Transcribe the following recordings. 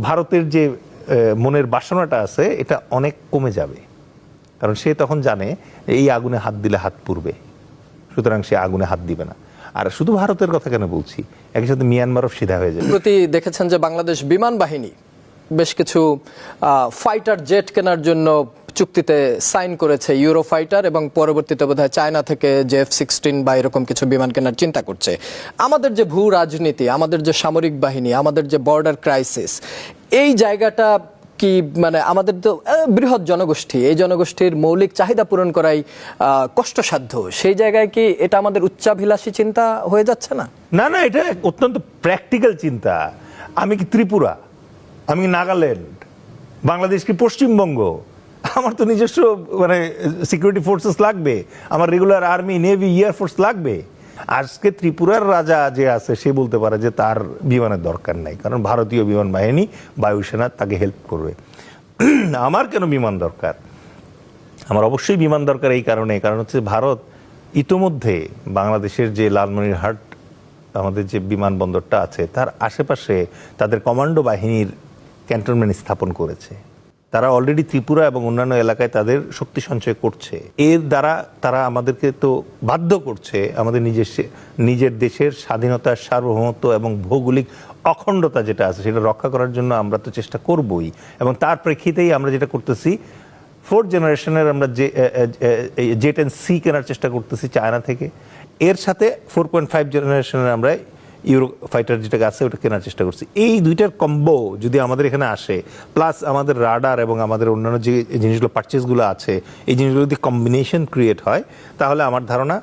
ভারতের যে মনের বাসনাটা আছে এটা অনেক কমে যাবে, কারণ সে তখন জানে এই আগুনে হাত দিলে হাত পুড়বে, সুতরাং সে আগুনে হাত দিবে না। আর শুধু ভারতের কথা কেন বলছি, একই সাথে মিয়ানমারও সিধা হয়ে যাবে। প্রতি দেখেছেন যে বাংলাদেশ বিমান বাহিনী বেশ কিছু ফাইটার জেট কেনার জন্য চুক্তিতে সাইন করেছে, ইউরো ফাইটার, এবং পরবর্তীতে বোধহয় চায়না থেকে যে F-16 বা এরকম কিছু বিমান কেনার চিন্তা করছে। আমাদের যে ভূ রাজনীতি, আমাদের যে সামরিক বাহিনী, আমাদের যে বর্ডার ক্রাইসিস, এই জায়গাটা কি মানে আমাদের তো বৃহৎ জনগোষ্ঠী, এই জনগোষ্ঠীর মৌলিক চাহিদা পূরণ করাই কষ্টসাধ্য, সেই জায়গায় কি এটা আমাদের উচ্চাভিলাষী চিন্তা হয়ে যাচ্ছে না? না না, এটা অত্যন্ত প্র্যাকটিক্যাল চিন্তা। আমি কি ত্রিপুরা, আমি কি নাগাল্যান্ড, বাংলাদেশ কি পশ্চিমবঙ্গ? আমার তো নিজস্ব মানে সিকিউরিটি ফোর্সেস লাগবে, আমার রেগুলার আর্মি, নেভি, এয়ারফোর্স লাগবে। আজকে ত্রিপুরার রাজা যে আছে সে বলতে পারে যে তার বিমানের দরকার নাই, কারণ ভারতীয় বিমান বাহিনী, বায়ুসেনা তাকে হেল্প করবে। আমার কেন বিমান দরকার? আমার অবশ্যই বিমান দরকার এই কারণে, কারণ হচ্ছে ভারত ইতোমধ্যে বাংলাদেশের যে লালমনিরহাট আমাদের যে বিমানবন্দরটা আছে তার আশেপাশে তাদের কমান্ডো বাহিনীর ক্যান্টনমেন্ট স্থাপন করেছে। তারা অলরেডি ত্রিপুরা এবং অন্যান্য এলাকায় তাদের শক্তি সঞ্চয় করছে। এর দ্বারা তারা আমাদেরকে তো বাধ্য করছে আমাদের নিজের দেশের স্বাধীনতা, সার্বভৌমত্ব এবং ভৌগোলিক অখণ্ডতা যেটা আছে সেটা রক্ষা করার জন্য আমরা তো চেষ্টা করবই। এবং তার প্রেক্ষিতেই আমরা যেটা করতেছি, 4th জেনারেশনের আমরা যে জেট এন্ড সি কেনার চেষ্টা করতেছি চায়না থেকে, এর সাথে 4.5 জেনারেশনের আমরা ইউরো ফাইটার যেটা আছে ওটা কেনার চেষ্টা করছি। এই দুইটার কম্বো যদি আমাদের এখানে আসে, প্লাস আমাদের রাডার এবং আমাদের অন্যান্য যে জিনিসগুলো পারচেসগুলো আছে, এই জিনিসগুলো যদি কম্বিনেশন ক্রিয়েট হয়, তাহলে আমার ধারণা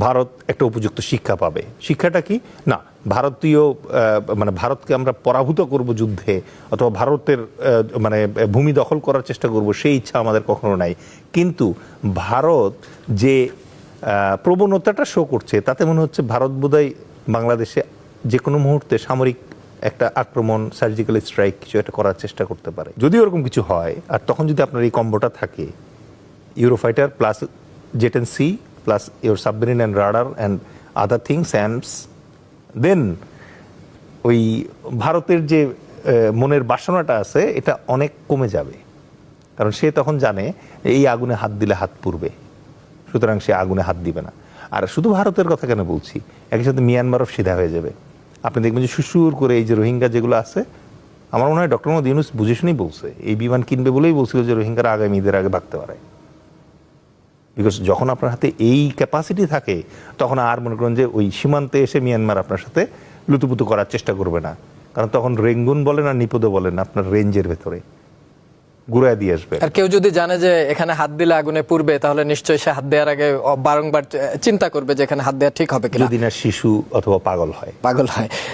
ভারত একটা উপযুক্ত শিক্ষা পাবে। শিক্ষাটা কি না, ভারতীয় মানে ভারতকে আমরা পরাভূত করব যুদ্ধে, অথবা ভারতের মানে ভূমি দখল করার চেষ্টা করব, সেই ইচ্ছা আমাদের কখনো নাই। কিন্তু ভারত যে প্রবণতাটা শো করছে তাতে মনে হচ্ছে ভারত বোধহয় বাংলাদেশে যে কোনো মুহূর্তে সামরিক একটা আক্রমণ, সার্জিক্যাল স্ট্রাইক কিছু একটা করার চেষ্টা করতে পারে। যদি ওরকম কিছু হয়, আর তখন যদি আপনার এই কম্বোটা থাকে, Eurofighter plus jet and sea plus your submarine and radar and other things ands, then ওই ভারতের যে মনের বাসনাটা আছে এটা অনেক কমে যাবে, কারণ সে তখন জানে এই আগুনে হাত দিলে হাত পুড়বে, সুতরাং সে আগুনে হাত দিবে না। আর শুধু ভারতের কথা কেন বলছি, একই সাথে মিয়ানমারও সিধা হয়ে যাবে। আপনি দেখবেন যে সুসুর করে এই যে রোহিঙ্গা যেগুলো আছে, আমার মনে হয় ডক্টর মোহাম্মদ ইউনূস বুঝে শুনেই বলছে, এই বিমান কিনবে বলেই বলছিল যে রোহিঙ্গারা আগামী ঈদের আগে ভাগতে পারে। বিকজ যখন আপনার হাতে এই ক্যাপাসিটি থাকে, তখন আর মনে করেন যে ওই সীমান্তে এসে মিয়ানমার আপনার সাথে লুতুপুতু করার চেষ্টা করবে না, কারণ তখন রেঙ্গুন বলেন আর নিপদও বলেন আপনার রেঞ্জের ভেতরে ঘুরায় দিয়ে আসবে। আর কেউ যদি জানে যে এখানে হাত দিলে আগুনে পুড়বে, তাহলে নিশ্চয়ই সে হাত দেওয়ার আগে বারংবার চিন্তা করবে যে এখানে হাত দেওয়া ঠিক হবে কিনা, যদি না শিশু অথবা পাগল হয়।